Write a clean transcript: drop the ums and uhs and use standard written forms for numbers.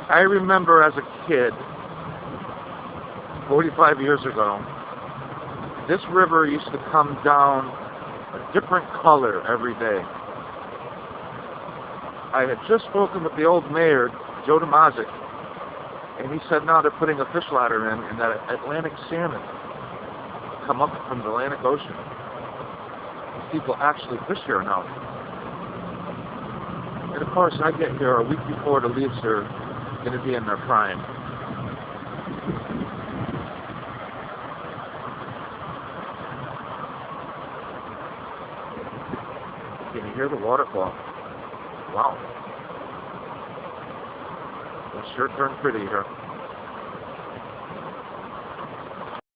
I remember as a kid, 45 years ago, this river used to come down a different color every day. I had just spoken with the old mayor, Joe DeMazic, and he said now they're putting a fish ladder in, and that Atlantic salmon come up from the Atlantic Ocean. People actually fish here now. And of course, I get here a week before the leaves are going to be in their prime. Can you hear the waterfall? Wow. It sure turned pretty here.